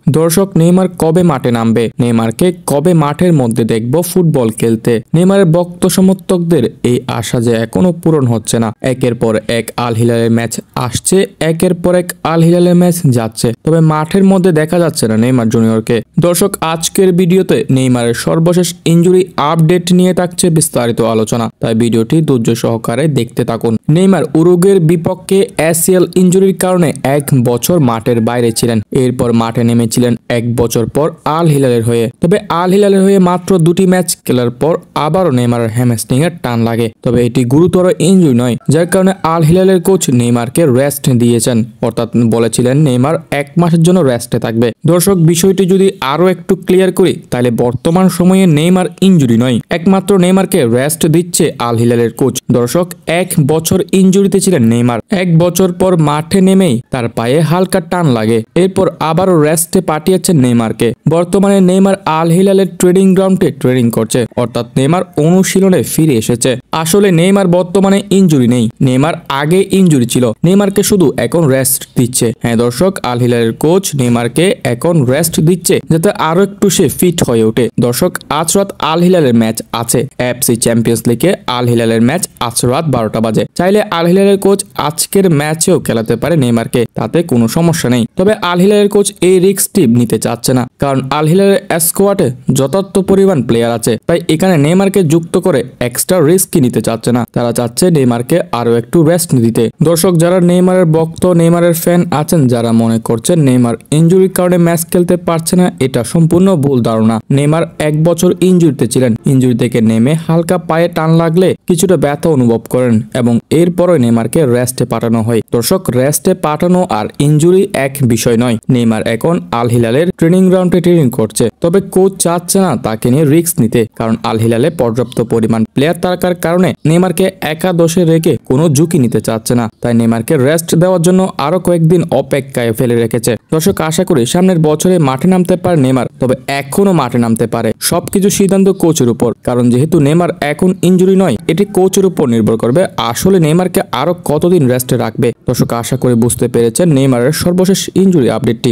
দর্শক, নেইমার কবে মাঠে নামবে? নেইমারকে কবে মাঠের মধ্যে দেখব ফুটবল খেলতে? নেইমারের ভক্ত সমর্থকদের এই আশা যে এখনো পূরণ হচ্ছে না। একের পর এক আল হিলালের ম্যাচ আসছে, একের পর এক আল হিলালের ম্যাচ যাচ্ছে, তবে মাঠের মধ্যে দেখা যাচ্ছে না নেইমার জুনিয়রকে। দর্শক, আজকের ভিডিওতে নেইমারের সর্বশেষ ইনজুরি আপডেট নিয়ে থাকছে বিস্তারিত আলোচনা, তাই ভিডিওটি ধৈর্য সহকারে দেখতে থাকুন। নেইমার উরুগুয়ের বিপক্ষে এসিএল ইনজুরির কারণে 1 বছর মাঠের বাইরে ছিলেন। এরপর মাঠে নেমেছিলেন 1 বছর পর আল হিলালের হয়ে। তবে আল হিলালের হয়ে মাত্র 2টি ম্যাচ খেলার পর আবারও নেইমারের হ্যামস্ট্রিং এর টান লাগে। তবে এটি গুরুতর ইনজুরি নয়, যার কারণে আল হিলালের কোচ নেইমারকে রেস্ট দিয়েছেন, অর্থাৎ বলেছিলেন নেইমার 1 মাসের জন্য রেস্টে থাকবে। দর্শক, বিষয়টি যদি আরো একটু ক্লিয়ার করি, তাহলে বর্তমান সময়ে নেইমার ইনজুরি নয়, একমাত্র নেইমারকে রেস্ট দিচ্ছে আল হিলালের কোচ। দর্শক, 1 বছর ইনজুরিতে ছিলেন নেইমার। 1 বছর পর মাঠে নেমেই তার পায়ে হালকা টান লাগে, এরপর আবারও রেস্টে পাঠিয়েছেন নেইমারকে। বর্তমানে নেইমার আল হিলালের ট্রেনিং গ্রাউন্ডে ট্রেনিং করছে, অর্থাৎ নেইমার অনুশীলনে ফিরে এসেছে। আসলে নেইমার বর্তমানে ইনজুরি নেই, নেইমার আগে ইনজুরি ছিল, নেইমারকে শুধু এখন রেস্ট দিচ্ছে। হ্যাঁ দর্শক, আল হিলালের কোচ নেইমারকে এখন রেস্ট দিচ্ছে যাতে আরো একটু সে ফিট হয়ে ওঠে। দর্শক, আজ রাত আল হিলালের ম্যাচ আছে, এফসি চ্যাম্পিয়ন্স লিগে আল হিলালের ম্যাচ আজ রাত 12টা বাজে। চাইলে আল হিলালের কোচ আজকের ম্যাচেও খেলাতে পারে নেইমারকে, তাতে কোনো সমস্যা নেই। তবে আল হিলালের কোচ এই রিস্কটি নিতে চাচ্ছে না, কারণ আল হিলালের স্কোয়াডে যথার্থ পরিমাণ প্লেয়ার আছে, তাই এখানে নেইমারকে যুক্ত করে এক্সট্রা রিস্ক নিতে চাচ্ছে না। তারা চাচ্ছে নেইমারকে আরো একটু রেস্ট দিতে। দর্শক, যারা নেইমারের ভক্ত, নেইমারের ফ্যান আছেন, যারা মনে করছেন নেইমার ইনজুরির কারণে ম্যাচ খেলতে পারছে না, এটা সম্পূর্ণ ভুল ধারণা। নেইমার 1 বছর ইনজুরিতে ছিলেন, ইনজুরি থেকে নেমে হালকা পায়ে টান লাগলে কিছুটা ব্যথা অনুভব করেন এবং এরপরে নেইমারকে রেস্টে পাঠানো হয়। দর্শক, রেস্টে পাঠানো আর ইনজুরি এক বিষয় নয়। নেইমার এখন আল হিলালের ট্রেনিং গ্রাউন্ডে ট্রেনিং করছে, তবে কোচ চাচ্ছে না তাকে নিয়ে রিস্ক নিতে, কারণ আল হিলালে পর্যাপ্ত পরিমাণ প্লেয়ার থাকার কারণে নেইমারকে একাদশে রেখে কোনো ঝুঁকি নিতে চাচ্ছে না, তাই নেইমারকে রেস্ট দেওয়ার জন্য আরো কয়েকদিন অপেক্ষায় ফেলে রেখেছে। দর্শক, আশা করি সামনের বছরে মাঠে নামতে পারে নেইমার, তবে এখনো মাঠে নামতে পারে। সবকিছু সিদ্ধান্ত কোচের উপর, কারণ যেহেতু নেইমার এখন ইনজুরি নয়, এটি কোচের উপর নির্ভর করবে আসলে নেইমারকে আরো কতদিন রেস্টে রাখবে। দর্শক, আশা করি বুঝতে পেরেছেন নেইমারের সর্বশেষ ইনজুরি আপডেটটি।